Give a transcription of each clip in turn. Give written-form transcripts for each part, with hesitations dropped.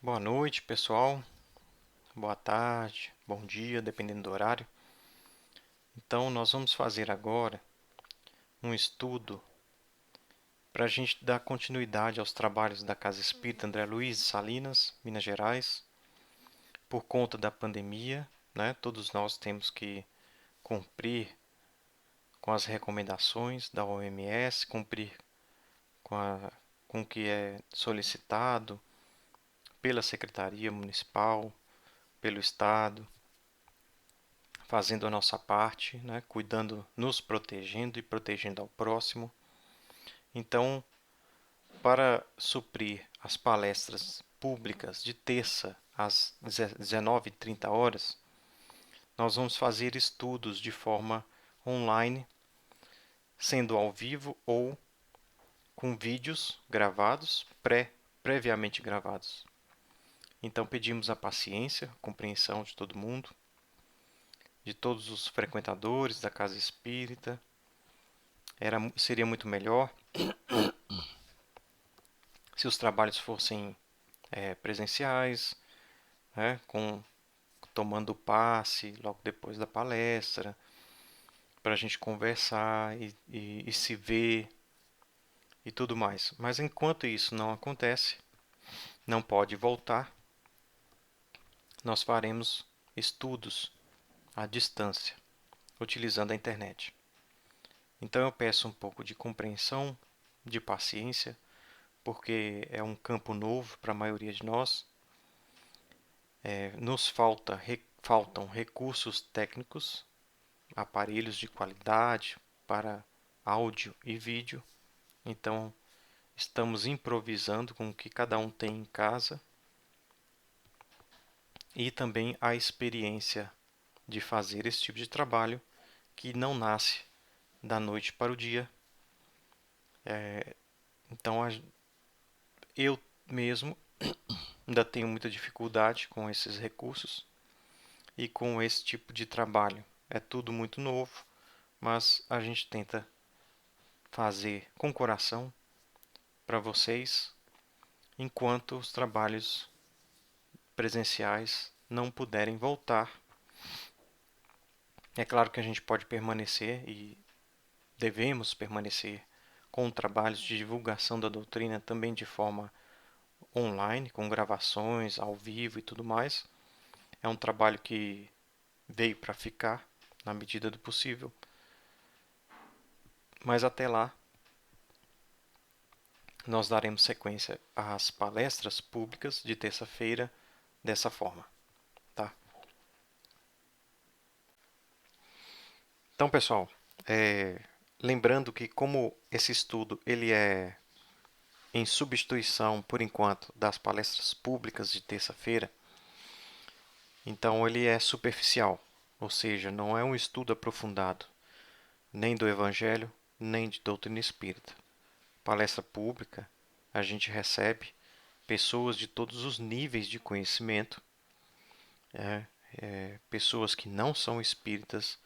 Boa noite, pessoal. Boa tarde, bom dia, dependendo do horário. Então, nós vamos fazer agora um estudo para a gente dar continuidade aos trabalhos da Casa Espírita André Luiz Salinas, Minas Gerais, por conta da pandemia, né? Todos nós temos que cumprir com as recomendações da OMS, cumprir com o que é solicitado pela Secretaria Municipal, pelo Estado, fazendo a nossa parte, né, cuidando, nos protegendo e protegendo ao próximo. Então, para suprir as palestras públicas de terça às 19h30, nós vamos fazer estudos de forma online, sendo ao vivo ou com vídeos gravados, previamente gravados. Então pedimos a paciência, a compreensão de todo mundo, de todos os frequentadores da Casa Espírita. Seria muito melhor se os trabalhos fossem presenciais, né, tomando passe logo depois da palestra, para a gente conversar e se ver e tudo mais. Mas enquanto isso não acontece, não pode voltar, nós faremos estudos à distância, utilizando a internet. Então eu peço um pouco de compreensão, de paciência, porque é um campo novo para a maioria de nós. Faltam recursos técnicos, aparelhos de qualidade para áudio e vídeo. Então, estamos improvisando com o que cada um tem em casa e também a experiência de fazer esse tipo de trabalho que não nasce da noite para o dia. Então, eu mesmo ainda tenho muita dificuldade com esses recursos e com esse tipo de trabalho. É tudo muito novo, mas a gente tenta fazer com coração para vocês, enquanto os trabalhos presenciais não puderem voltar. É claro que a gente pode permanecer e devemos permanecer com trabalhos de divulgação da doutrina também de forma online, com gravações ao vivo e tudo mais. É um trabalho que veio para ficar na medida do possível. Mas até lá, nós daremos sequência às palestras públicas de terça-feira dessa forma, tá? Então, pessoal, lembrando que como esse estudo ele é em substituição, por enquanto, das palestras públicas de terça-feira, então ele é superficial, ou seja, não é um estudo aprofundado, nem do Evangelho, nem de doutrina espírita. Palestra pública, a gente recebe pessoas de todos os níveis de conhecimento, é, pessoas que não são espíritas.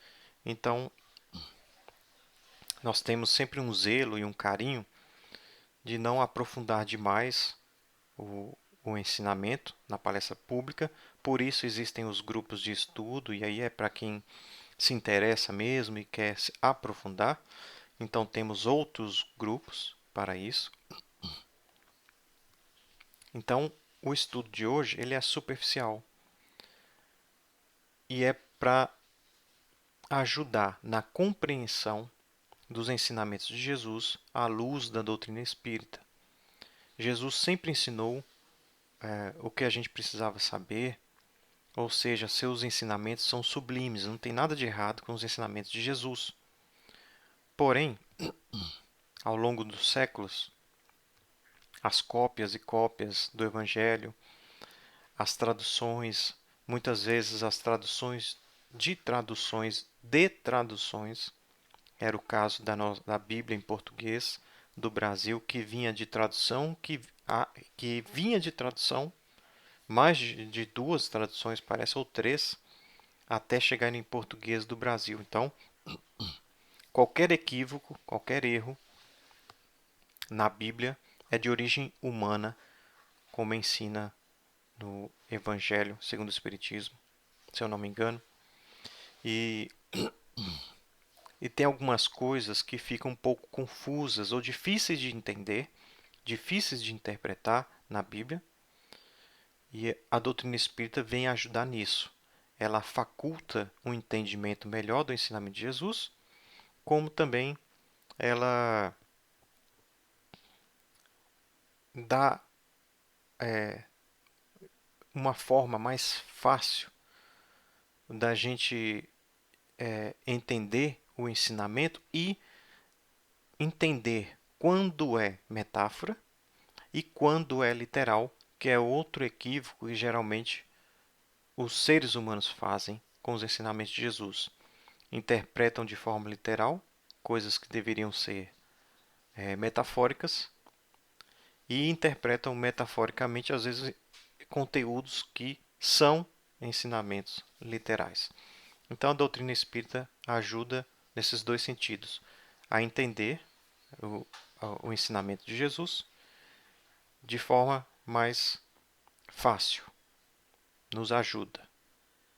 Então, nós temos sempre um zelo e um carinho de não aprofundar demais o ensinamento na palestra pública. Por isso existem os grupos de estudo, e aí é para quem se interessa mesmo e quer se aprofundar. Então temos outros grupos para isso. Então o estudo de hoje ele é superficial e é para ajudar na compreensão dos ensinamentos de Jesus à luz da doutrina espírita. Jesus sempre ensinou o que a gente precisava saber, ou seja, seus ensinamentos são sublimes, não tem nada de errado com os ensinamentos de Jesus. Porém, ao longo dos séculos, as cópias e cópias do Evangelho, as traduções, muitas vezes as traduções de traduções, era o caso da Bíblia em português do Brasil, que vinha de tradução, que vinha de tradução, mais de duas traduções, parece, ou três, até chegar em português do Brasil. Então, qualquer equívoco, qualquer erro na Bíblia é de origem humana, como ensina no Evangelho segundo o Espiritismo, se eu não me engano. E, e tem algumas coisas que ficam um pouco confusas ou difíceis de entender, difíceis de interpretar na Bíblia. E a doutrina espírita vem ajudar nisso. Ela faculta um entendimento melhor do ensinamento de Jesus, como também ela dá uma forma mais fácil da gente entender o ensinamento e entender quando é metáfora e quando é literal, que é outro equívoco que geralmente os seres humanos fazem com os ensinamentos de Jesus. Interpretam de forma literal coisas que deveriam ser metafóricas e interpretam metaforicamente, às vezes, conteúdos que são ensinamentos literais. Então, a doutrina espírita ajuda nesses dois sentidos: a entender o, o ensinamento de Jesus de forma mais fácil, nos ajuda,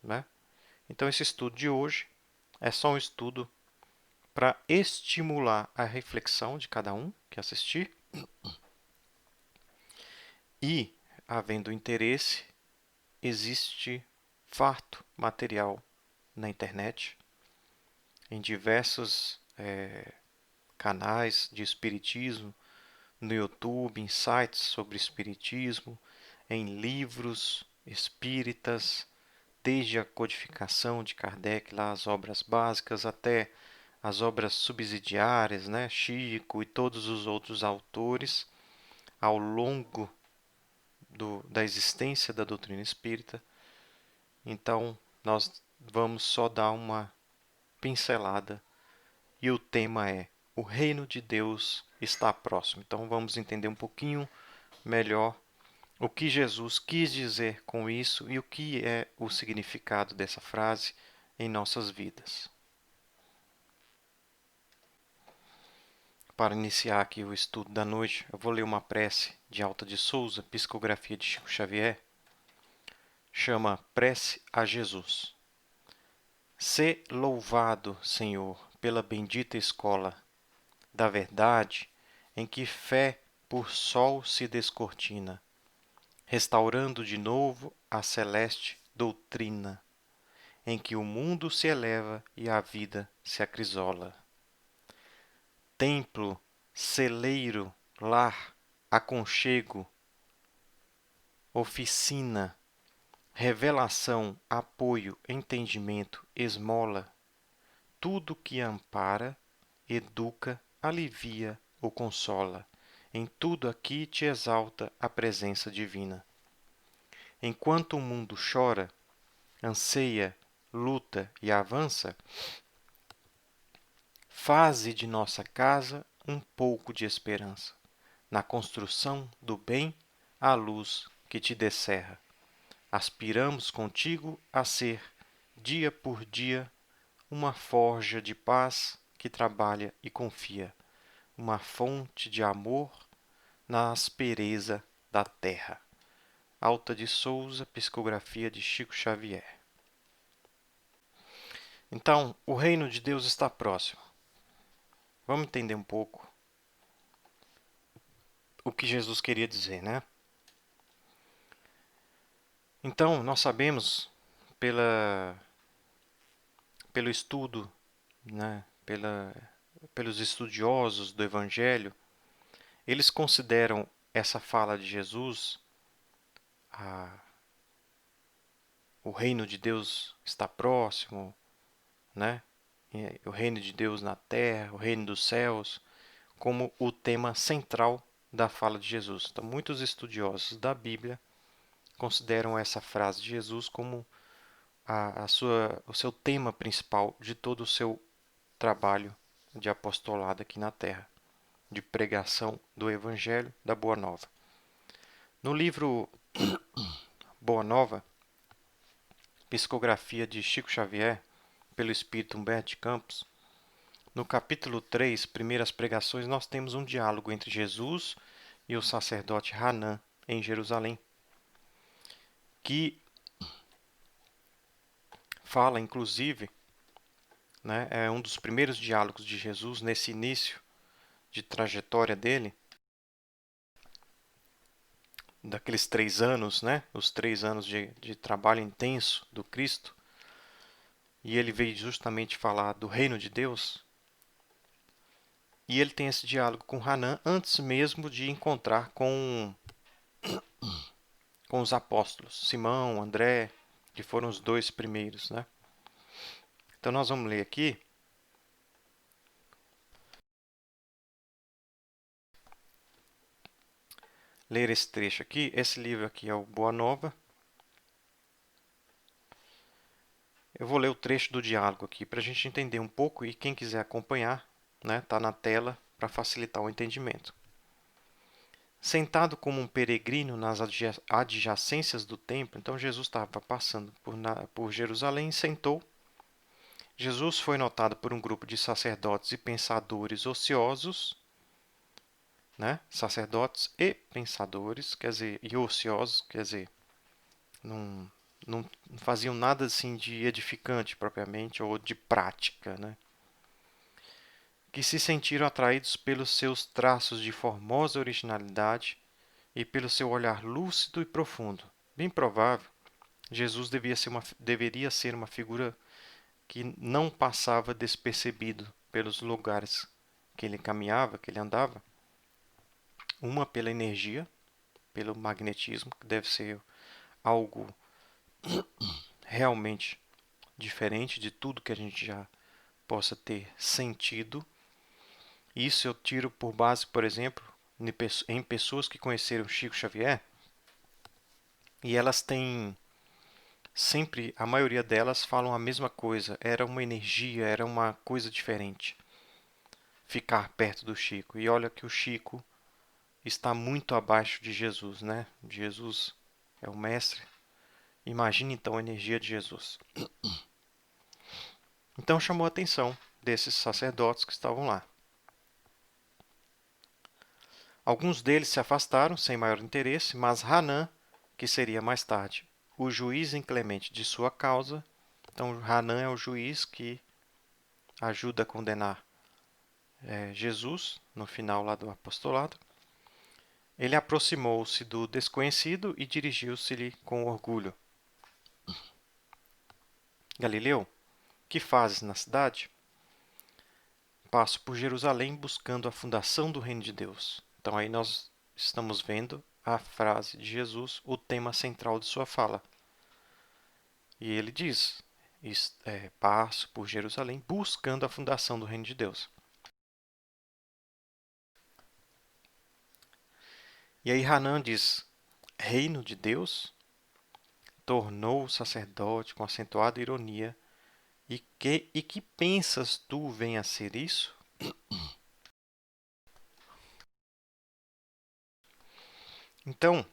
né? Então, esse estudo de hoje é só um estudo para estimular a reflexão de cada um que assistir e, havendo interesse, existe farto material na internet, em diversos canais de espiritismo, no YouTube, em sites sobre espiritismo, em livros espíritas, desde a codificação de Kardec, lá as obras básicas, até as obras subsidiárias, né? Chico e todos os outros autores, ao longo da existência da doutrina espírita. Então, nós vamos só dar uma pincelada e o tema é: o reino de Deus está próximo. Então, vamos entender um pouquinho melhor o que Jesus quis dizer com isso e o que é o significado dessa frase em nossas vidas. Para iniciar aqui o estudo da noite, eu vou ler uma prece de Alta de Souza, psicografia de Chico Xavier. Chama Prece a Jesus. Sê louvado, Senhor, pela bendita escola da verdade em que fé por sol se descortina, restaurando de novo a celeste doutrina, em que o mundo se eleva e a vida se acrisola. Templo, celeiro, lar, aconchego, oficina, revelação, apoio, entendimento, esmola, tudo que ampara, educa, alivia ou consola. Em tudo aqui te exalta a presença divina. Enquanto o mundo chora, anseia, luta e avança, faze de nossa casa um pouco de esperança, na construção do bem, a luz que te descerra. Aspiramos contigo a ser, dia por dia, uma forja de paz que trabalha e confia, uma fonte de amor na aspereza da terra. Alta de Souza, psicografia de Chico Xavier. Então, o reino de Deus está próximo. Vamos entender um pouco o que Jesus queria dizer, né? Então, nós sabemos pelo estudo, né, pelos estudiosos do Evangelho, eles consideram essa fala de Jesus, o reino de Deus está próximo, né? O reino de Deus na terra, o reino dos céus, como o tema central da fala de Jesus. Então, muitos estudiosos da Bíblia consideram essa frase de Jesus como o seu tema principal de todo o seu trabalho de apostolado aqui na Terra, de pregação do Evangelho da Boa Nova. No livro Boa Nova, psicografia de Chico Xavier, pelo espírito Humberto de Campos, no capítulo 3, primeiras pregações, nós temos um diálogo entre Jesus e o sacerdote Hanan em Jerusalém. que fala, inclusive, né, é um dos primeiros diálogos de Jesus nesse início de trajetória dele, daqueles 3 anos, né, os 3 anos de trabalho intenso do Cristo, e ele veio justamente falar do reino de Deus. E ele tem esse diálogo com Hanan antes mesmo de encontrar com os apóstolos, Simão, André, que foram os 2 primeiros, né? Então nós vamos ler aqui. Ler esse trecho aqui. Esse livro aqui é o Boa Nova. Eu vou ler o trecho do diálogo aqui para a gente entender um pouco e quem quiser acompanhar, né, tá na tela para facilitar o entendimento. Sentado como um peregrino nas adjacências do templo, então Jesus estava passando por Jerusalém e sentou. Jesus foi notado por um grupo de sacerdotes e pensadores ociosos, né? Sacerdotes e pensadores, quer dizer, e ociosos, quer dizer, não, não faziam nada assim de edificante propriamente ou de prática, né? Que se sentiram atraídos pelos seus traços de formosa originalidade e pelo seu olhar lúcido e profundo. Bem provável, Jesus deveria ser uma figura que não passava despercebido pelos lugares que ele caminhava, que ele andava. Uma pela energia, pelo magnetismo, que deve ser algo realmente diferente de tudo que a gente já possa ter sentido. Isso eu tiro por base, por exemplo, em pessoas que conheceram Chico Xavier, e elas têm sempre, a maioria delas falam a mesma coisa, era uma energia, era uma coisa diferente ficar perto do Chico. E olha que o Chico está muito abaixo de Jesus, né? Jesus é o mestre. Imagine então a energia de Jesus. Então chamou a atenção desses sacerdotes que estavam lá. Alguns deles se afastaram sem maior interesse, mas Hanan, que seria mais tarde o juiz inclemente de sua causa, então Hanan é o juiz que ajuda a condenar Jesus no final lá do apostolado. Ele aproximou-se do desconhecido e dirigiu-se-lhe com orgulho. Galileu, que fazes na cidade? Passo por Jerusalém buscando a fundação do reino de Deus. Então aí nós estamos vendo a frase de Jesus, o tema central de sua fala. E ele diz, passo por Jerusalém buscando a fundação do reino de Deus. E aí Hanan diz, reino de Deus? Tornou o sacerdote com acentuada ironia. E que pensas tu venha a ser isso? Então,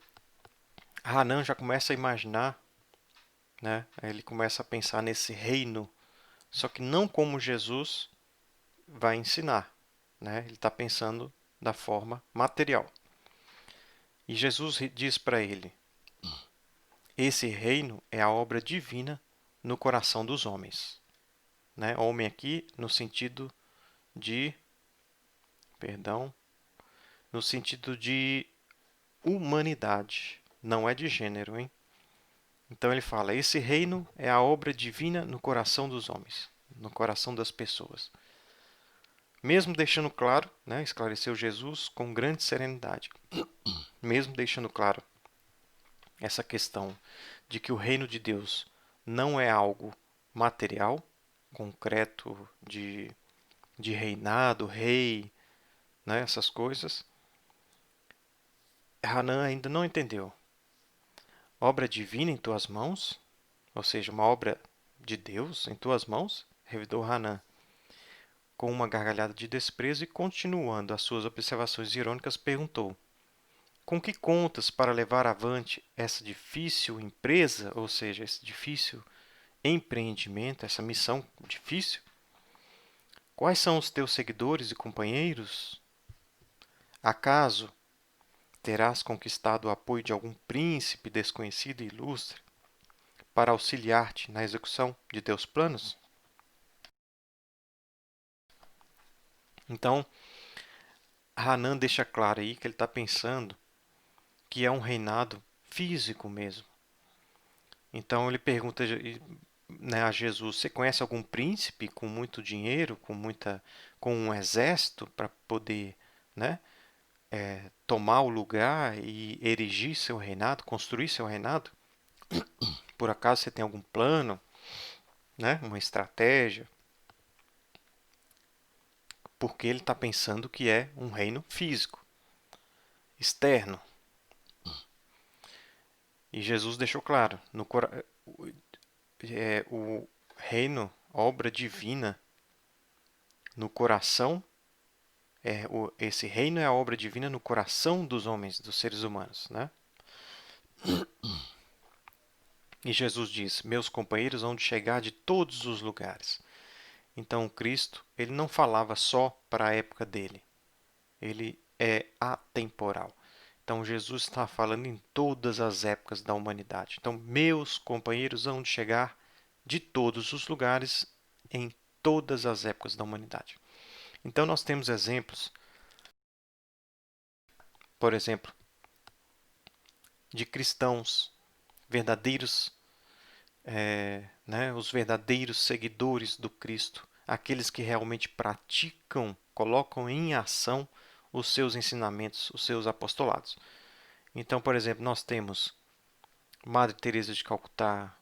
Hanan já começa a imaginar, né? Ele começa a pensar nesse reino, só que não como Jesus vai ensinar, né? Ele está pensando da forma material. E Jesus diz para ele: esse reino é a obra divina no coração dos homens, né? Homem aqui no sentido de, perdão, no sentido de humanidade, não é de gênero, hein? Então ele fala: esse reino é a obra divina no coração dos homens, no coração das pessoas. Mesmo deixando claro, né, esclareceu Jesus com grande serenidade, mesmo deixando claro essa questão de que o reino de Deus não é algo material, concreto de reinado, rei, né, essas coisas. Hanan ainda não entendeu. Obra divina em tuas mãos, ou seja, uma obra de Deus em tuas mãos, revidou Hanan, com uma gargalhada de desprezo e, continuando as suas observações irônicas, perguntou: com que contas para levar avante essa difícil empresa, ou seja, esse difícil empreendimento, essa missão difícil? Quais são os teus seguidores e companheiros? Acaso terás conquistado o apoio de algum príncipe desconhecido e ilustre para auxiliar-te na execução de teus planos? Então, Hanan deixa claro aí que ele está pensando que é um reinado físico mesmo. Então ele pergunta, né, a Jesus: você conhece algum príncipe com muito dinheiro, com um exército para poder, né, tomar o lugar e erigir seu reinado, construir seu reinado? Por acaso você tem algum plano, né, uma estratégia? Porque ele está pensando que é um reino físico, externo. E Jesus deixou claro, o reino, obra divina no coração, esse reino é a obra divina no coração dos homens, dos seres humanos, né? E Jesus diz: meus companheiros hão de chegar de todos os lugares. Então, Cristo, ele não falava só para a época dele. Ele é atemporal. Então, Jesus está falando em todas as épocas da humanidade. Então, meus companheiros hão de chegar de todos os lugares em todas as épocas da humanidade. Então, nós temos exemplos, por exemplo, de cristãos verdadeiros, né, os verdadeiros seguidores do Cristo, aqueles que realmente praticam, colocam em ação os seus ensinamentos, os seus apostolados. Então, por exemplo, nós temos Madre Teresa de Calcutá,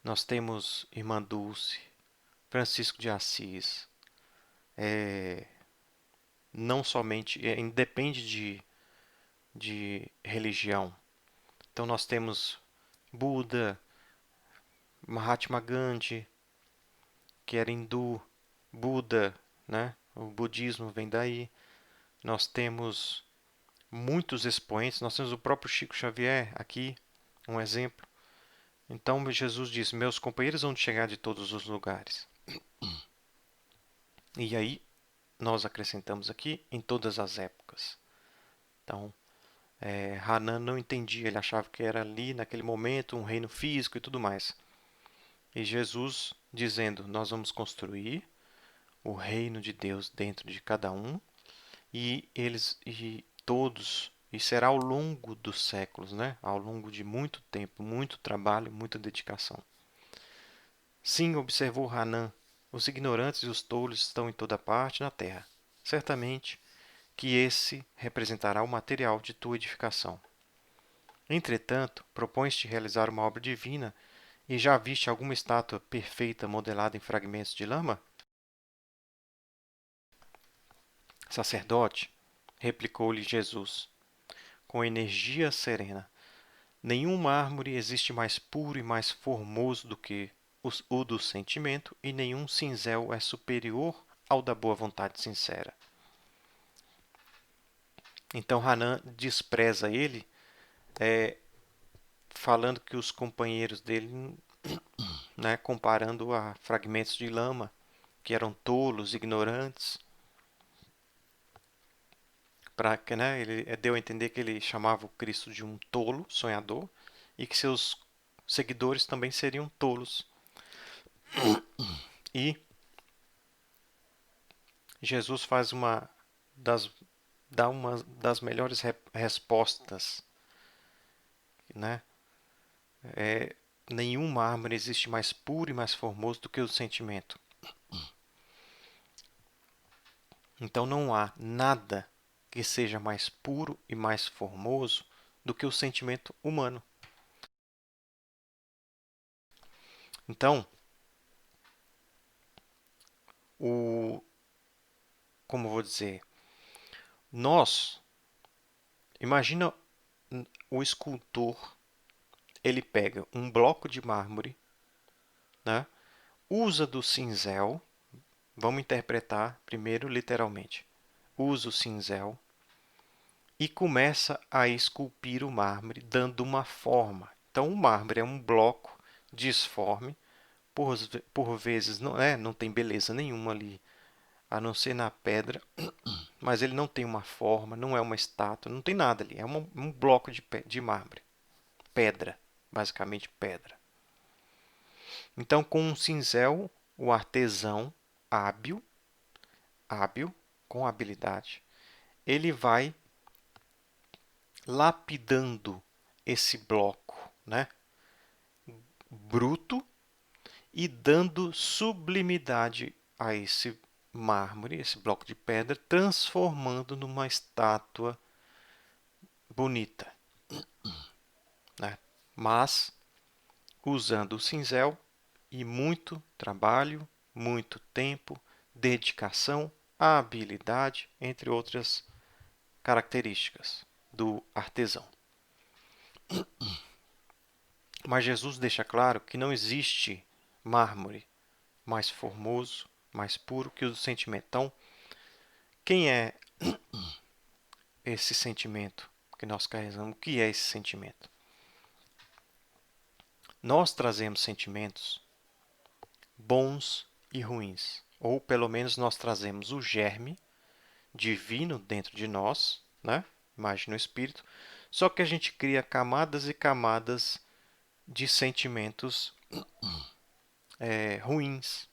nós temos Irmã Dulce, Francisco de Assis, não somente, independe de religião. Então nós temos Buda, Mahatma Gandhi, que era hindu, Buda, né? O budismo vem daí. Nós temos muitos expoentes, nós temos o próprio Chico Xavier aqui, um exemplo. Então Jesus diz: meus companheiros vão chegar de todos os lugares. E aí nós acrescentamos aqui em todas as épocas. Então, Hanan não entendia, ele achava que era ali, naquele momento, um reino físico e tudo mais. E Jesus dizendo: nós vamos construir o reino de Deus dentro de cada um, e todos, e será ao longo dos séculos, né? Ao longo de muito tempo, muito trabalho, muita dedicação. Sim, observou Hanan, os ignorantes e os tolos estão em toda parte na terra. Certamente que esse representará o material de tua edificação. Entretanto, propões-te realizar uma obra divina e já viste alguma estátua perfeita modelada em fragmentos de lama? Sacerdote, replicou-lhe Jesus, com energia serena, nenhum mármore existe mais puro e mais formoso do que o do sentimento, e nenhum cinzel é superior ao da boa vontade sincera. Então Hanan despreza ele, falando que os companheiros dele, né, comparando a fragmentos de lama, que eram tolos, ignorantes, para que, né, ele deu a entender que ele chamava o Cristo de um tolo, sonhador, e que seus seguidores também seriam tolos. E Jesus faz das, dá uma das melhores respostas, né? Nenhum mármore existe mais puro e mais formoso do que o sentimento. Então não há nada que seja mais puro e mais formoso do que o sentimento humano. Então, o, como vou dizer, nós, imagina o escultor, ele pega um bloco de mármore, né, usa do cinzel, vamos interpretar primeiro literalmente, usa o cinzel e começa a esculpir o mármore, dando uma forma. Então, o mármore é um bloco disforme, por vezes não tem beleza nenhuma ali a não ser na pedra, mas ele não tem uma forma, não é uma estátua, não tem nada ali. É um bloco de mármore, pedra, basicamente pedra. Então, com um cinzel, o artesão hábil, com habilidade, ele vai lapidando esse bloco, né, bruto, e dando sublimidade a esse mármore, esse bloco de pedra, transformando numa estátua bonita, né? Mas usando o cinzel e muito trabalho, muito tempo, dedicação, habilidade, entre outras características do artesão. Mas Jesus deixa claro que não existe mármore mais formoso, mais puro que o do sentimento. Então, quem é esse sentimento que nós carregamos? O que é esse sentimento? Nós trazemos sentimentos bons e ruins, ou pelo menos nós trazemos o germe divino dentro de nós, né? Imagina o espírito, só que a gente cria camadas e camadas de sentimentos ruins,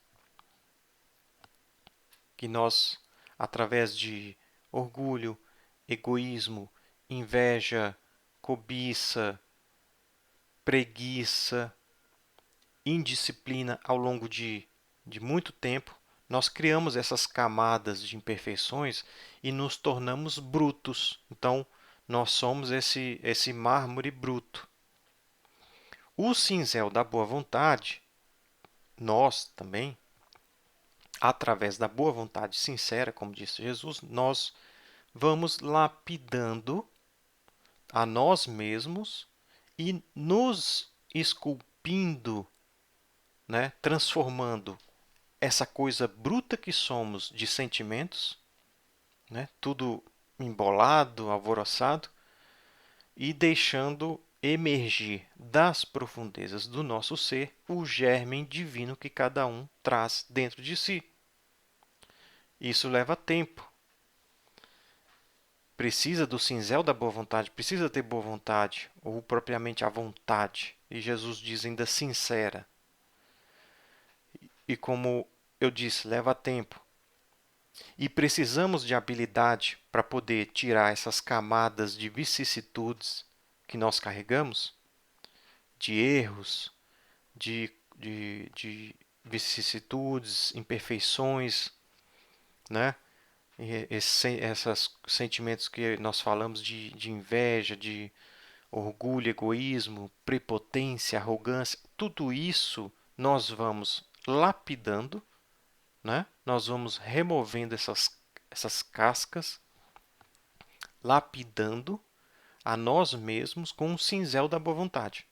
que nós, através de orgulho, egoísmo, inveja, cobiça, preguiça, indisciplina ao longo de muito tempo, nós criamos essas camadas de imperfeições e nos tornamos brutos. Então, nós somos esse mármore bruto. O cinzel da boa vontade, nós também, através da boa vontade sincera, como disse Jesus, nós vamos lapidando a nós mesmos e nos esculpindo, né, transformando essa coisa bruta que somos de sentimentos, né, tudo embolado, alvoroçado, e deixando emergir das profundezas do nosso ser o germe divino que cada um traz dentro de si. Isso leva tempo. Precisa do cinzel da boa vontade, precisa ter boa vontade, ou propriamente a vontade. E Jesus diz ainda sincera. E como eu disse, leva tempo. E precisamos de habilidade para poder tirar essas camadas de vicissitudes que nós carregamos, de erros, de vicissitudes, imperfeições, né? Esses sentimentos que nós falamos de inveja, de orgulho, egoísmo, prepotência, arrogância, tudo isso nós vamos lapidando, né? Nós vamos removendo essas cascas, lapidando a nós mesmos com o cinzel da boa vontade.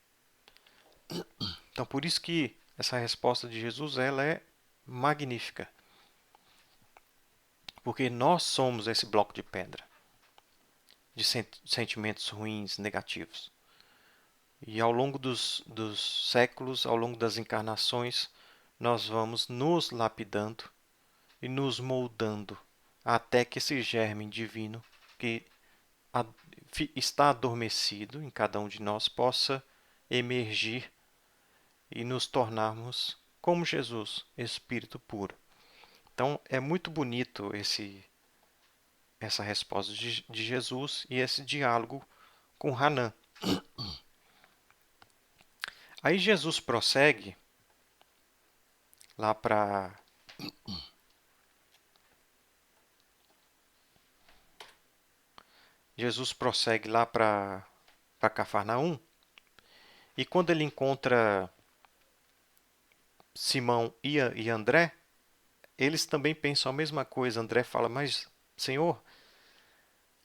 Então, por isso que essa resposta de Jesus ela é magnífica. Porque nós somos esse bloco de pedra, de sentimentos ruins, negativos. E ao longo dos séculos, ao longo das encarnações, nós vamos nos lapidando e nos moldando até que esse germe divino que está adormecido em cada um de nós possa emergir e nos tornarmos como Jesus, Espírito puro. Então é muito bonito essa resposta de Jesus e esse diálogo com Hanan. Aí Jesus prossegue lá para Cafarnaum, e quando ele encontra Simão e André, eles também pensam a mesma coisa. André fala: mas, Senhor,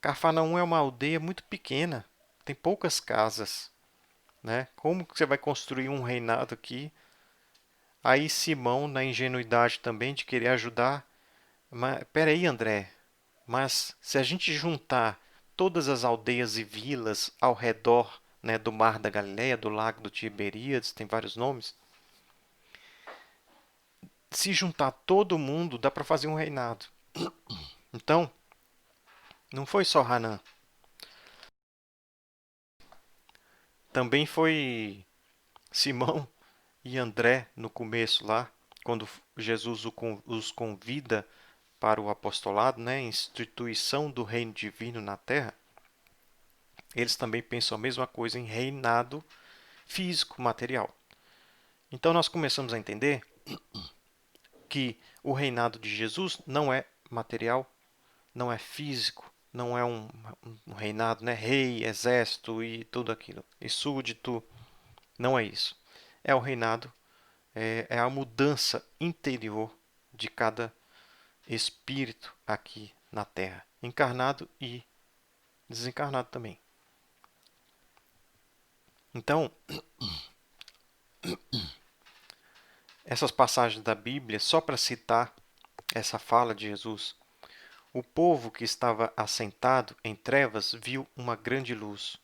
Cafarnaum é uma aldeia muito pequena, tem poucas casas, né? Como que você vai construir um reinado aqui? Aí Simão, na ingenuidade também de querer ajudar, mas peraí, André, mas se a gente juntar todas as aldeias e vilas ao redor, né, do Mar da Galileia, do Lago do Tiberíades, tem vários nomes, se juntar todo mundo, dá para fazer um reinado. Então, não foi só Hanan. Também foi Simão e André no começo lá, quando Jesus os convida para o apostolado, né, instituição do reino divino na terra. Eles também pensam a mesma coisa em reinado físico, material. Então nós começamos a entender que o reinado de Jesus não é material, não é físico, não é um reinado, né? Rei, exército e tudo aquilo, e súdito, não é isso. É o reinado, é a mudança interior de cada espírito aqui na Terra, encarnado e desencarnado também. Então, essas passagens da Bíblia, só para citar essa fala de Jesus, o povo que estava assentado em trevas viu uma grande luz,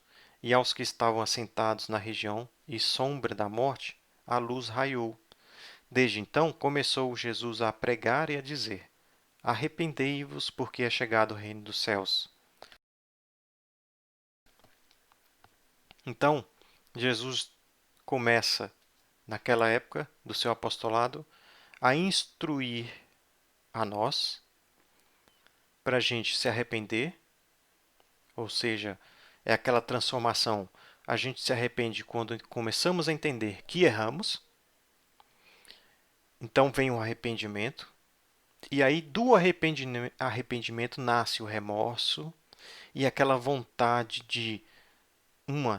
e aos que estavam assentados na região e sombra da morte, a luz raiou. Desde então começou Jesus a pregar e a dizer: Arrependei-vos, porque é chegado o reino dos céus. Então, Jesus começa, naquela época do seu apostolado, a instruir a nós para a gente se arrepender, ou seja, é aquela transformação. A gente se arrepende quando começamos a entender que erramos, então vem o arrependimento, e aí do arrependimento nasce o remorso e aquela vontade de,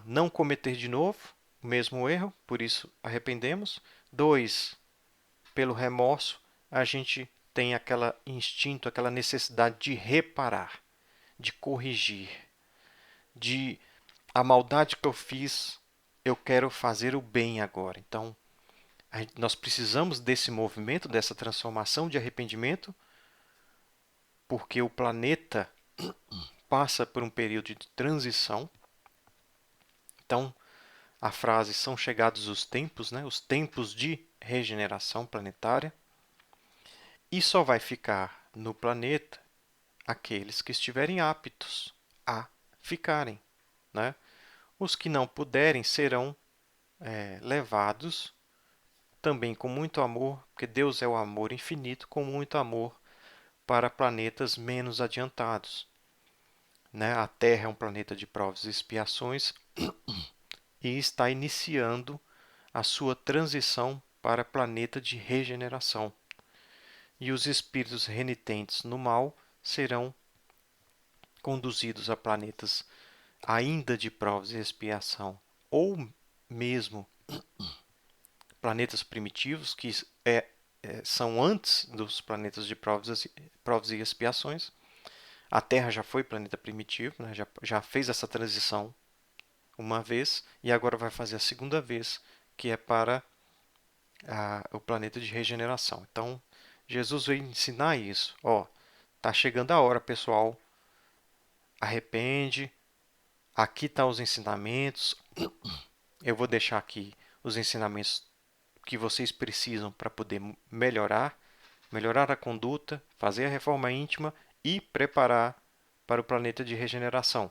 não cometer de novo o mesmo erro, por isso arrependemos. Dois, pelo remorso, a gente tem aquele instinto, aquela necessidade de reparar, de corrigir, de a maldade que eu fiz, eu quero fazer o bem agora. Então, nós precisamos desse movimento, dessa transformação de arrependimento, porque o planeta passa por um período de transição. Então, a frase são chegados os tempos, né? Os tempos de regeneração planetária, e só vai ficar no planeta aqueles que estiverem aptos a ficarem, né? Os que não puderem serão levados também com muito amor, porque Deus é o amor infinito, com muito amor para planetas menos adiantados, né? A Terra é um planeta de provas e expiações e está iniciando a sua transição para planeta de regeneração. E os espíritos renitentes no mal serão conduzidos a planetas ainda de provas e expiação, ou mesmo planetas primitivos, que são antes dos planetas de provas e expiações. A Terra já foi planeta primitivo, né? já fez essa transição uma vez, e agora vai fazer a segunda vez, que é para o planeta de regeneração. Então, Jesus veio ensinar isso. Ó, tá chegando a hora, pessoal. Arrepende. Aqui estão os ensinamentos. Eu vou deixar aqui os ensinamentos que vocês precisam para poder melhorar a conduta, fazer a reforma íntima e preparar para o planeta de regeneração.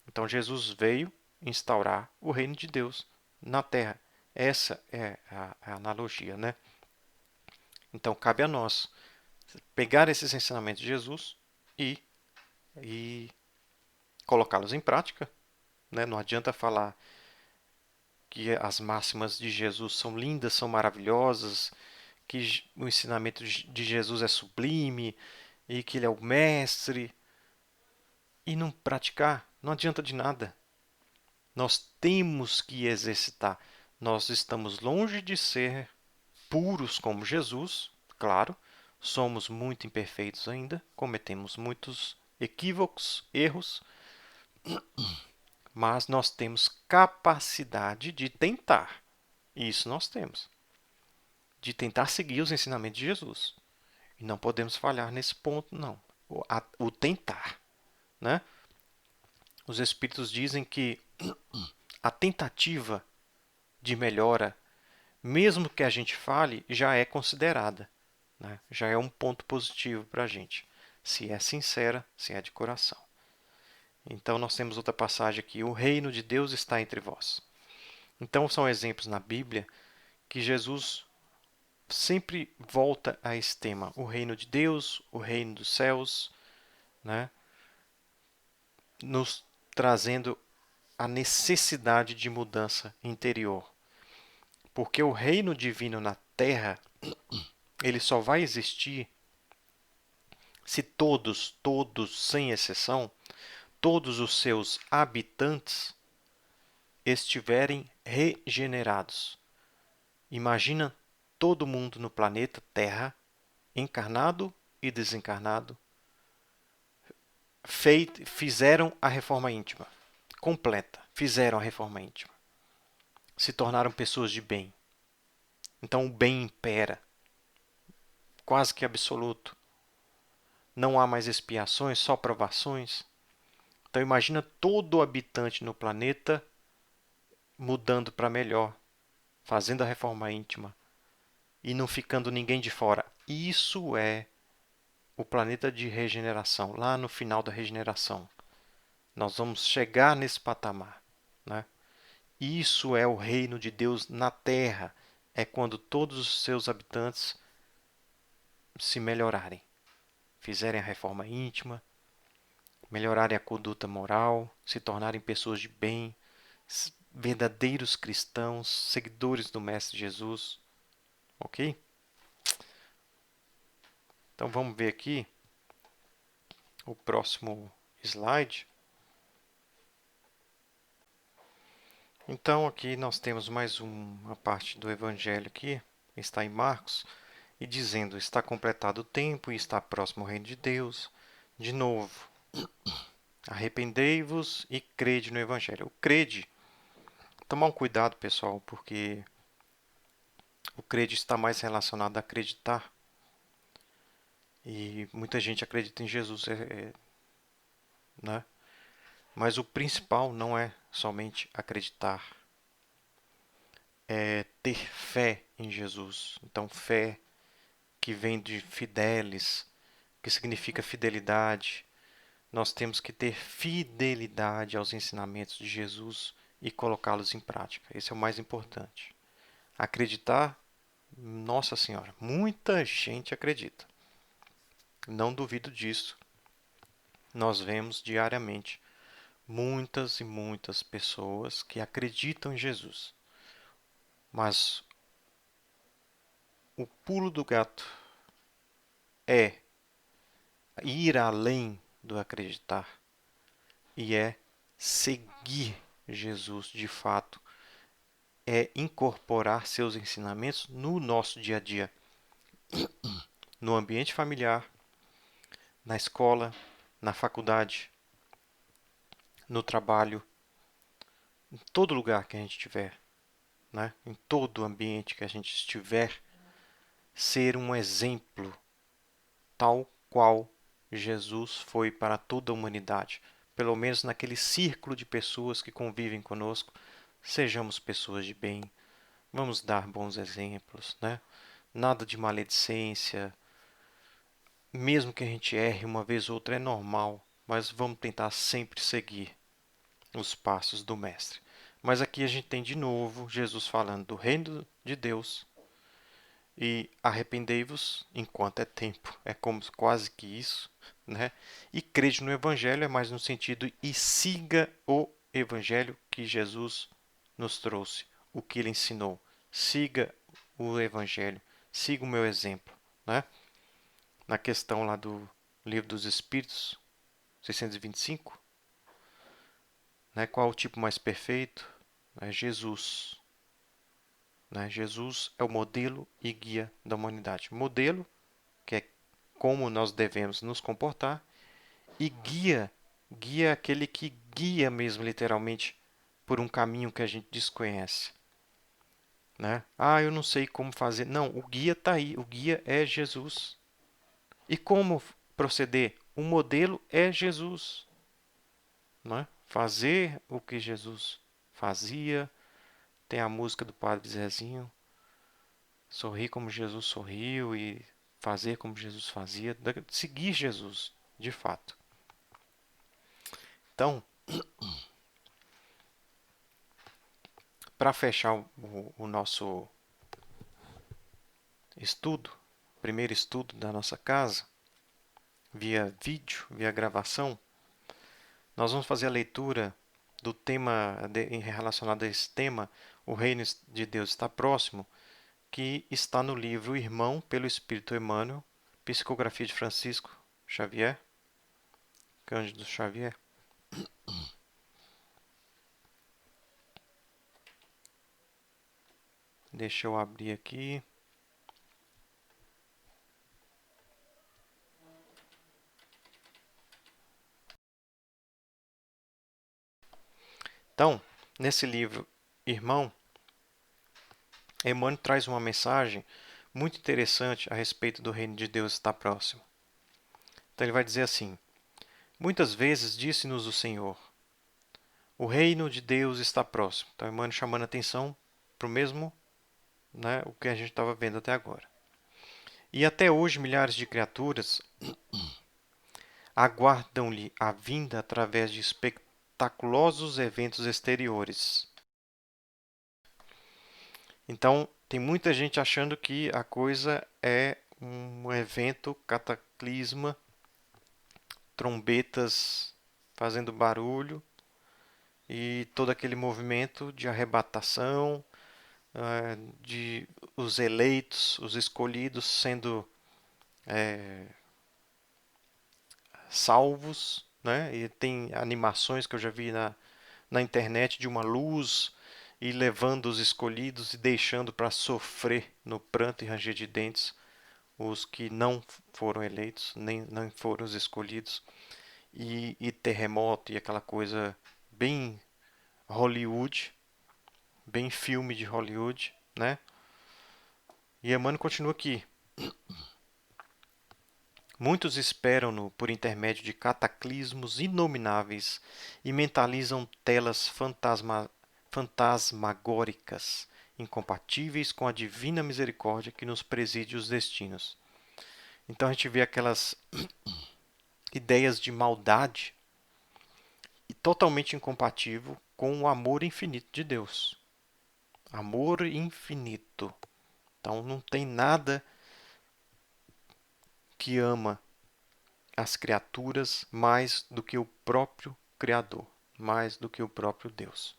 Então Jesus veio instaurar o reino de Deus na Terra. Essa é a analogia, né? Então cabe a nós pegar esses ensinamentos de Jesus e colocá-los em prática, né? Não adianta falar que as máximas de Jesus são lindas, são maravilhosas, que o ensinamento de Jesus é sublime e que ele é o mestre, e não praticar. Não adianta de nada. Nós temos que exercitar. Nós estamos longe de ser puros como Jesus, claro, somos muito imperfeitos ainda, cometemos muitos equívocos, erros, mas nós temos capacidade de tentar. Isso nós temos. De tentar seguir os ensinamentos de Jesus. E não podemos falhar nesse ponto, não. O tentar, né? Os espíritos dizem que a tentativa de melhora, mesmo que a gente fale, já é considerada, né? Já é um ponto positivo para a gente. se é sincera, se é de coração. Então, nós temos outra passagem aqui: o reino de Deus está entre vós. Então, são exemplos na Bíblia que Jesus sempre volta a esse tema: o reino de Deus, o reino dos céus, né? Nos trazendo a necessidade de mudança interior. Porque o reino divino na terra, ele só vai existir se todos, sem exceção, todos os seus habitantes estiverem regenerados. Imagina todo mundo no planeta Terra, encarnado e desencarnado, fizeram a reforma íntima completa, fizeram a reforma íntima, se tornaram pessoas de bem. Então o bem impera, quase que absoluto. Não há mais expiações, só provações. Então imagina todo habitante no planeta mudando para melhor, fazendo a reforma íntima e não ficando ninguém de fora. Isso é o planeta de regeneração, lá no final da regeneração. Nós vamos chegar nesse patamar, né? Isso é o reino de Deus na Terra. É quando todos os seus habitantes se melhorarem, fizerem a reforma íntima, melhorarem a conduta moral, se tornarem pessoas de bem, verdadeiros cristãos, seguidores do Mestre Jesus. Ok? Então vamos ver aqui o próximo slide. Então aqui nós temos mais uma parte do Evangelho aqui, está em Marcos, e dizendo: está completado o tempo e está próximo o reino de Deus. De novo, arrependei-vos e crede no Evangelho. O crede, tomar um cuidado, pessoal, porque o crede está mais relacionado a acreditar. E muita gente acredita em Jesus, né? Mas o principal não é somente acreditar, é ter fé em Jesus. Então, fé que vem de fidelis, que significa fidelidade. Nós temos que ter fidelidade aos ensinamentos de Jesus e colocá-los em prática. Esse é o mais importante. Acreditar, Nossa Senhora, muita gente acredita. Não duvido disso. Nós vemos diariamente muitas e muitas pessoas que acreditam em Jesus. Mas o pulo do gato é ir além do acreditar e é seguir Jesus de fato, é incorporar seus ensinamentos no nosso dia a dia, no ambiente familiar, na escola, na faculdade, no trabalho, em todo lugar que a gente estiver, né? Em todo ambiente que a gente estiver, ser um exemplo tal qual Jesus foi para toda a humanidade. Pelo menos naquele círculo de pessoas que convivem conosco, sejamos pessoas de bem, vamos dar bons exemplos, né? Nada de maledicência, mesmo que a gente erre uma vez ou outra é normal, mas vamos tentar sempre seguir os passos do Mestre. Mas aqui a gente tem de novo Jesus falando do reino de Deus e arrependei-vos enquanto é tempo. É como quase que isso, né? E crede no Evangelho é mais no sentido e siga o Evangelho que Jesus nos trouxe, o que ele ensinou. Siga o Evangelho, siga o meu exemplo, né? Na questão lá do Livro dos Espíritos, 625, né? Qual o tipo mais perfeito? É Jesus. Né? Jesus é o modelo e guia da humanidade. Modelo, que é como nós devemos nos comportar, e guia é aquele que guia mesmo literalmente por um caminho que a gente desconhece. Né? Ah, eu não sei como fazer. Não, o guia está aí. O guia é Jesus. E como proceder? O modelo é Jesus. Né? Fazer o que Jesus fazia. Tem a música do Padre Zezinho. Sorrir como Jesus sorriu e fazer como Jesus fazia, de seguir Jesus, de fato. Então, para fechar o nosso estudo, primeiro estudo da nossa casa, via vídeo, via gravação, nós vamos fazer a leitura do tema relacionado a esse tema, o reino de Deus está próximo, que está no livro Irmão pelo Espírito Emmanuel, psicografia de Francisco Xavier, Cândido Xavier. Deixa eu abrir aqui. Então, nesse livro Irmão, Emmanuel traz uma mensagem muito interessante a respeito do reino de Deus estar próximo. Então ele vai dizer assim: muitas vezes disse-nos o Senhor, o reino de Deus está próximo. Então Emmanuel chamando a atenção para o mesmo, né, o que a gente estava vendo até agora. E até hoje milhares de criaturas aguardam-lhe a vinda através de espetaculosos eventos exteriores. Então, tem muita gente achando que a coisa é um evento cataclisma, trombetas fazendo barulho e todo aquele movimento de arrebatação, de os eleitos, os escolhidos sendo salvos, né? E tem animações que eu já vi na internet de uma luz e levando os escolhidos e deixando para sofrer no pranto e ranger de dentes os que não foram eleitos, nem não foram os escolhidos, e terremoto e aquela coisa bem Hollywood, bem filme de Hollywood, né? E Emmanuel continua aqui. Muitos esperam-no por intermédio de cataclismos inomináveis e mentalizam telas fantasmagóricas, incompatíveis com a divina misericórdia que nos preside os destinos. Então a gente vê aquelas ideias de maldade e totalmente incompatível com o amor infinito de Deus. Amor infinito. Então não tem nada que ama as criaturas mais do que o próprio Criador, mais do que o próprio Deus.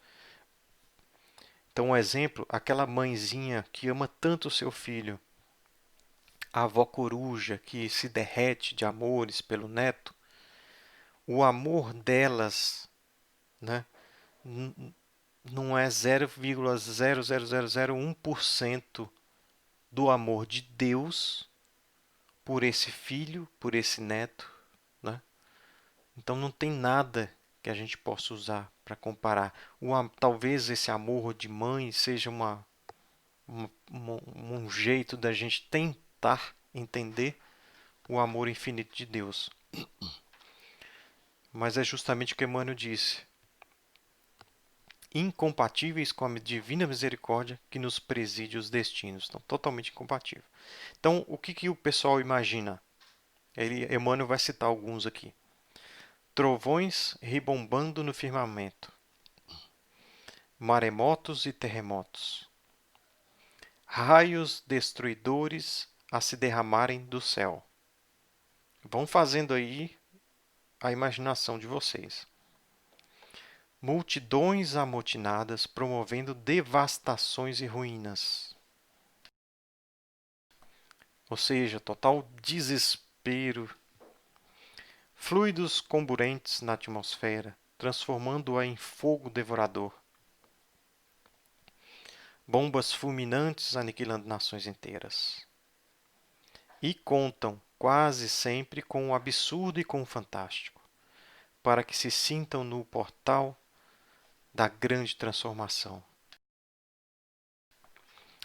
Então, um exemplo, aquela mãezinha que ama tanto o seu filho, a avó coruja que se derrete de amores pelo neto, o amor delas, né, não é 0,00001% do amor de Deus por esse filho, por esse neto, né? Então não tem nada que a gente possa usar para comparar. Talvez esse amor de mãe seja um jeito da gente tentar entender o amor infinito de Deus. Mas é justamente o que Emmanuel disse. Incompatíveis com a divina misericórdia que nos preside os destinos. Então, totalmente incompatível. Então, o que o pessoal imagina? Emmanuel vai citar alguns aqui. Trovões ribombando no firmamento, maremotos e terremotos, raios destruidores a se derramarem do céu. Vão fazendo aí a imaginação de vocês. Multidões amotinadas promovendo devastações e ruínas. Ou seja, total desespero. Fluidos comburentes na atmosfera, transformando-a em fogo devorador. Bombas fulminantes aniquilando nações inteiras. E contam quase sempre com o absurdo e com o fantástico, para que se sintam no portal da grande transformação.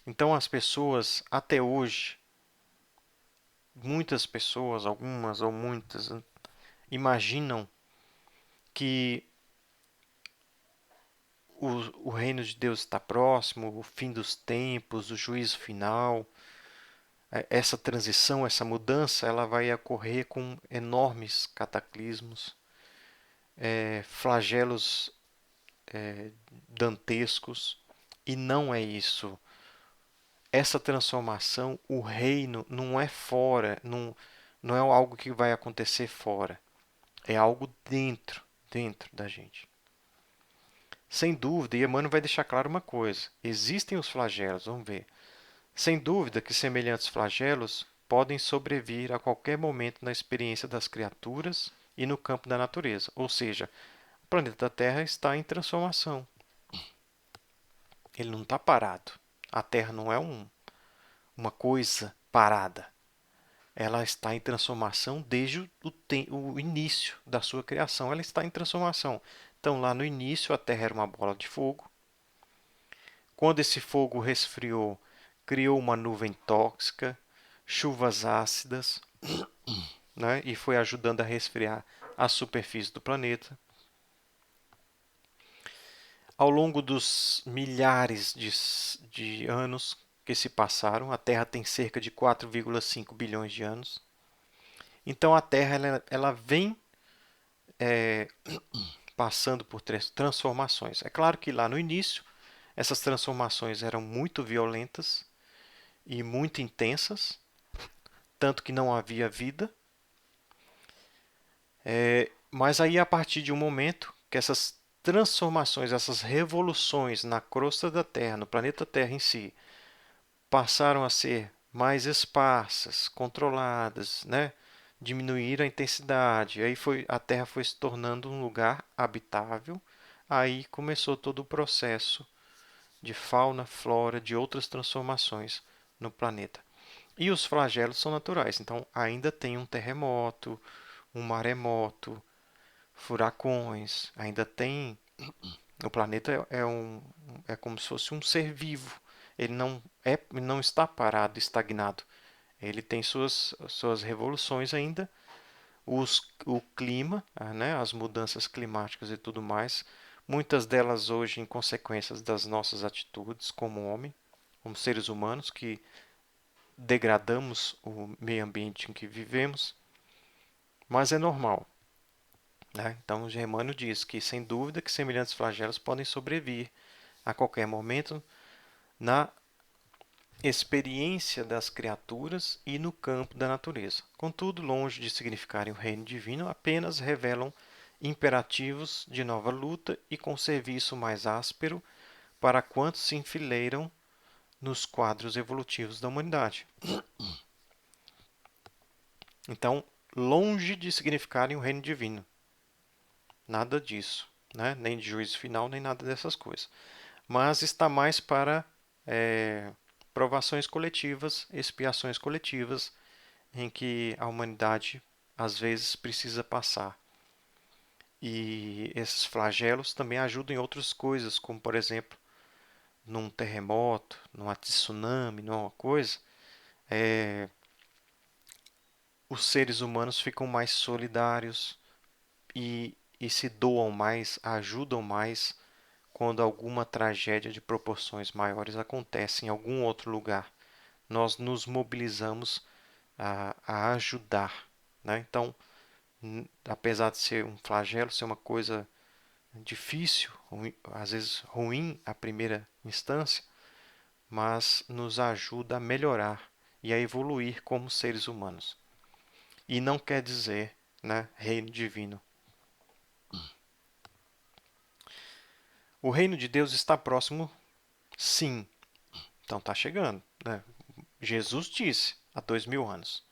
Então as pessoas, até hoje, muitas pessoas, algumas ou muitas, imaginam que o reino de Deus está próximo, o fim dos tempos, o juízo final, essa transição, essa mudança, ela vai ocorrer com enormes cataclismos, flagelos dantescos, e não é isso. Essa transformação, o reino não é fora, não é algo que vai acontecer fora, é algo dentro da gente. Sem dúvida, e Emmanuel vai deixar claro uma coisa: existem os flagelos, vamos ver. Sem dúvida que semelhantes flagelos podem sobrevir a qualquer momento na experiência das criaturas e no campo da natureza, ou seja, o planeta Terra está em transformação. Ele não está parado. A Terra não é uma coisa parada. Ela está em transformação desde o início da sua criação. Ela está em transformação. Então, lá no início, a Terra era uma bola de fogo. Quando esse fogo resfriou, criou uma nuvem tóxica, chuvas ácidas, né, e foi ajudando a resfriar a superfície do planeta. Ao longo dos milhares de anos que se passaram, a Terra tem cerca de 4,5 bilhões de anos. Então a Terra ela vem passando por transformações. É claro que lá no início essas transformações eram muito violentas e muito intensas, tanto que não havia vida. Mas aí, a partir de um momento que essas transformações, essas revoluções na crosta da Terra, no planeta Terra em si, passaram a ser mais esparsas, controladas, né? Diminuir a intensidade. Aí a Terra foi se tornando um lugar habitável. Aí começou todo o processo de fauna, flora, de outras transformações no planeta. E os flagelos são naturais. Então, ainda tem um terremoto, um maremoto, furacões, ainda tem. O planeta é como se fosse um ser vivo. Ele não está parado, estagnado. Ele tem suas revoluções ainda. O clima, né, as mudanças climáticas e tudo mais, muitas delas hoje em consequências das nossas atitudes como homem, como seres humanos, que degradamos o meio ambiente em que vivemos, mas é normal. Né? Então, Germano diz que, sem dúvida, que semelhantes flagelos podem sobrevir a qualquer momento na experiência das criaturas e no campo da natureza. Contudo, longe de significarem o reino divino, apenas revelam imperativos de nova luta e com serviço mais áspero para quantos se enfileiram nos quadros evolutivos da humanidade. Então, longe de significarem o reino divino. Nada disso, né? Nem de juízo final, nem nada dessas coisas. Mas está mais para provações coletivas, expiações coletivas, em que a humanidade às vezes precisa passar. E esses flagelos também ajudam em outras coisas, como por exemplo, num terremoto, num tsunami, numa coisa, os seres humanos ficam mais solidários e se doam mais, ajudam mais quando alguma tragédia de proporções maiores acontece em algum outro lugar. Nós nos mobilizamos a ajudar. Né? Então, apesar de ser um flagelo, ser uma coisa difícil, ruim, às vezes ruim à primeira instância, mas nos ajuda a melhorar e a evoluir como seres humanos. E não quer dizer, né, reino divino. O reino de Deus está próximo, sim. Então está chegando. Né? Jesus disse há 2000 anos: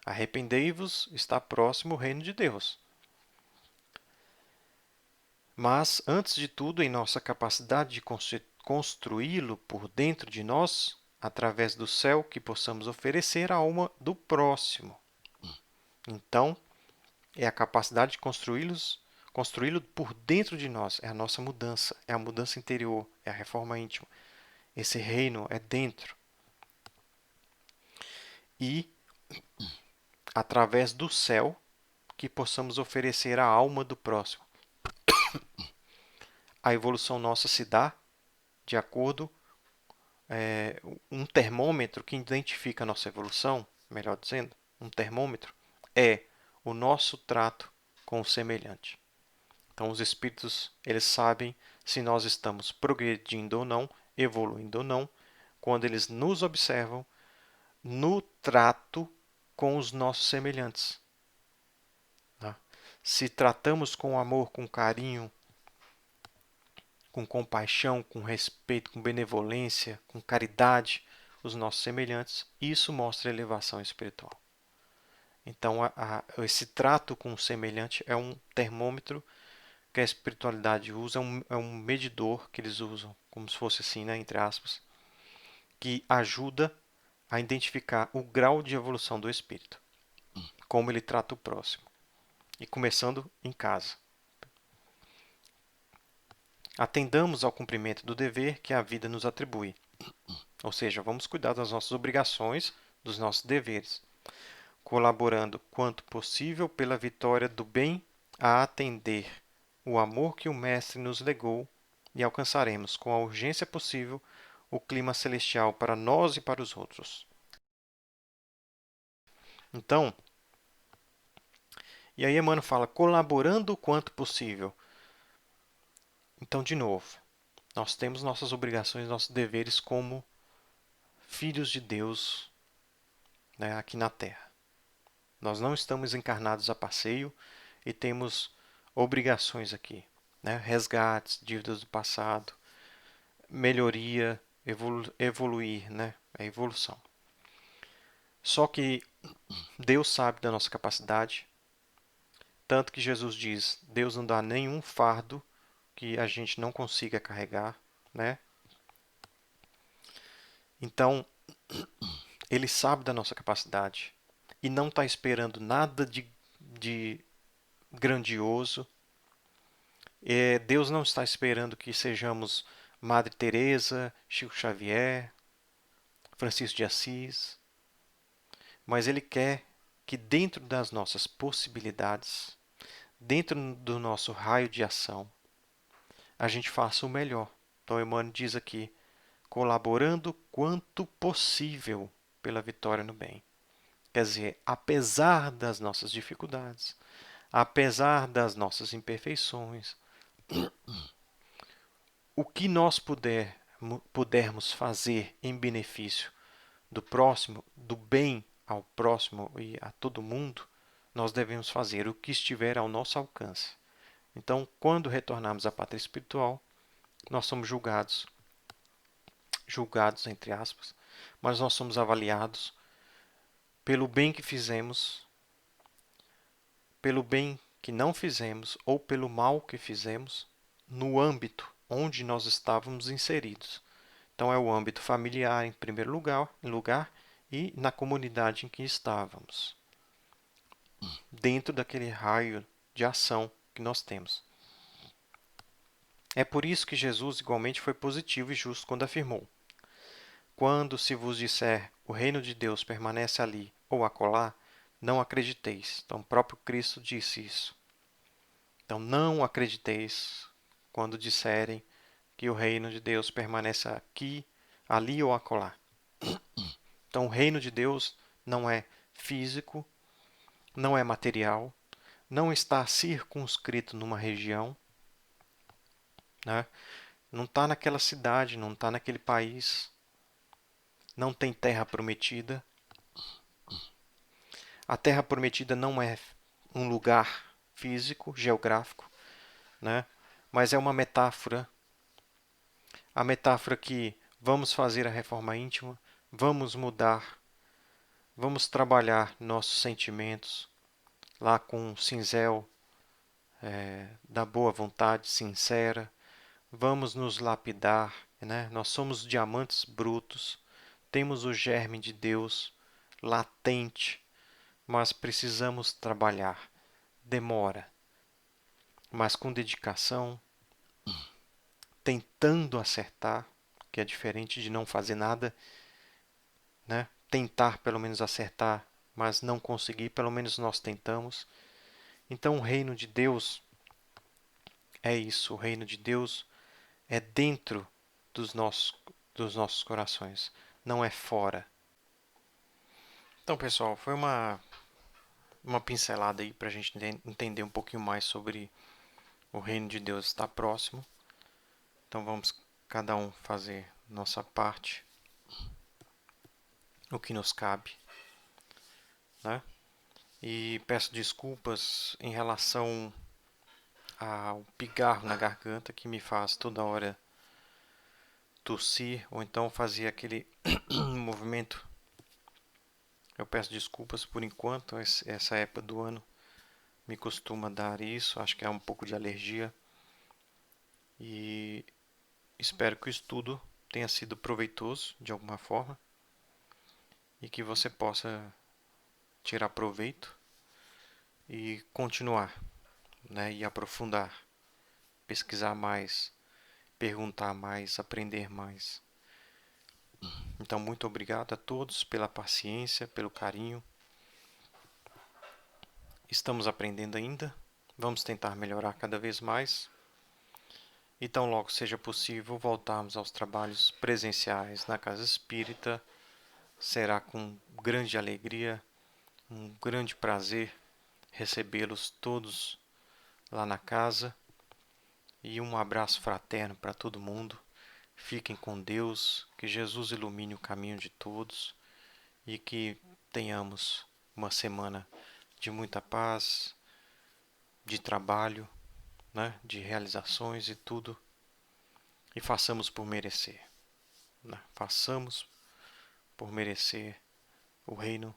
arrependei-vos, está próximo o reino de Deus. Mas, antes de tudo, em nossa capacidade de construí-lo por dentro de nós, através do céu que possamos oferecer à alma do próximo. Então, é a capacidade de construí-lo por dentro de nós. É a nossa mudança, é a mudança interior, é a reforma íntima. Esse reino é dentro. E, através do céu, que possamos oferecer à alma do próximo. A evolução nossa se dá de acordo um termômetro que identifica a nossa evolução, melhor dizendo, um termômetro, é o nosso trato com o semelhante. Então, os espíritos, eles sabem se nós estamos progredindo ou não, evoluindo ou não, quando eles nos observam no trato com os nossos semelhantes. Tá? Se tratamos com amor, com carinho, com compaixão, com respeito, com benevolência, com caridade, os nossos semelhantes, isso mostra elevação espiritual. Então, esse trato com o semelhante é um termômetro que a espiritualidade usa, é um medidor que eles usam, como se fosse assim, né, entre aspas, que ajuda a identificar o grau de evolução do espírito, como ele trata o próximo. E começando em casa. Atendamos ao cumprimento do dever que a vida nos atribui. Ou seja, vamos cuidar das nossas obrigações, dos nossos deveres, colaborando quanto possível pela vitória do bem a atender o amor que o Mestre nos legou e alcançaremos, com a urgência possível, o clima celestial para nós e para os outros. Então, e aí Emmanuel fala, colaborando o quanto possível. Então, de novo, nós temos nossas obrigações, nossos deveres como filhos de Deus, né, aqui na Terra. Nós não estamos encarnados a passeio e temos obrigações aqui, né? Resgates, dívidas do passado, melhoria, evoluir, né? A evolução. Só que Deus sabe da nossa capacidade, tanto que Jesus diz, Deus não dá nenhum fardo que a gente não consiga carregar, né? Então, Ele sabe da nossa capacidade e não está esperando nada de grandioso. Deus não está esperando que sejamos Madre Teresa, Chico Xavier, Francisco de Assis, mas Ele quer que dentro das nossas possibilidades, dentro do nosso raio de ação, a gente faça o melhor. Então, Emmanuel diz aqui, colaborando quanto possível pela vitória no bem. Quer dizer, apesar das nossas dificuldades, apesar das nossas imperfeições, o que nós pudermos fazer em benefício do próximo, do bem ao próximo e a todo mundo, nós devemos fazer o que estiver ao nosso alcance. Então, quando retornarmos à pátria espiritual, nós somos julgados entre aspas, mas nós somos avaliados pelo bem que fizemos, pelo bem que não fizemos ou pelo mal que fizemos no âmbito onde nós estávamos inseridos. Então, é o âmbito familiar em primeiro lugar e na comunidade em que estávamos, dentro daquele raio de ação que nós temos. É por isso que Jesus igualmente foi positivo e justo quando afirmou: quando se vos disser o reino de Deus permanece ali ou acolá, não acrediteis. Então, o próprio Cristo disse isso. Então, não acrediteis quando disserem que o reino de Deus permanece aqui, ali ou acolá. Então, o reino de Deus não é físico, não é material, não está circunscrito numa região, né? Não está naquela cidade, não está naquele país, não tem terra prometida. A terra prometida não é um lugar físico, geográfico, né? Mas é uma metáfora. A metáfora que vamos fazer a reforma íntima, vamos mudar, vamos trabalhar nossos sentimentos lá com um cinzel da boa vontade sincera, vamos nos lapidar, né? Nós somos diamantes brutos, temos o germe de Deus latente, mas precisamos trabalhar. Demora, mas com dedicação, tentando acertar, que é diferente de não fazer nada, né? Tentar pelo menos acertar, mas não conseguir, pelo menos nós tentamos. Então, o reino de Deus é isso, o reino de Deus é dentro dos nossos dos nossos corações, não é fora. Então, pessoal, foi uma pincelada aí para a gente entender um pouquinho mais sobre o reino de Deus estar próximo. Então, vamos cada um fazer nossa parte, o que nos cabe, né? E peço desculpas em relação ao pigarro na garganta que me faz toda hora tossir ou então fazer aquele movimento. Eu peço desculpas por enquanto, essa época do ano me costuma dar isso, acho que é um pouco de alergia e espero que o estudo tenha sido proveitoso de alguma forma e que você possa tirar proveito e continuar, né, e aprofundar, pesquisar mais, perguntar mais, aprender mais. Então, muito obrigado a todos pela paciência, pelo carinho. Estamos aprendendo ainda, vamos tentar melhorar cada vez mais. E tão logo seja possível voltarmos aos trabalhos presenciais na Casa Espírita, será com grande alegria, um grande prazer recebê-los todos lá na casa. E um abraço fraterno para todo mundo. Fiquem com Deus, que Jesus ilumine o caminho de todos e que tenhamos uma semana de muita paz, de trabalho, né, de realizações e tudo. E façamos por merecer, né? Façamos por merecer o reino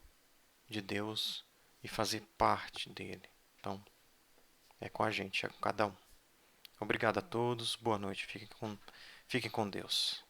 de Deus e fazer parte dele. Então, é com a gente, é com cada um. Obrigado a todos, boa noite, fiquem com Deus.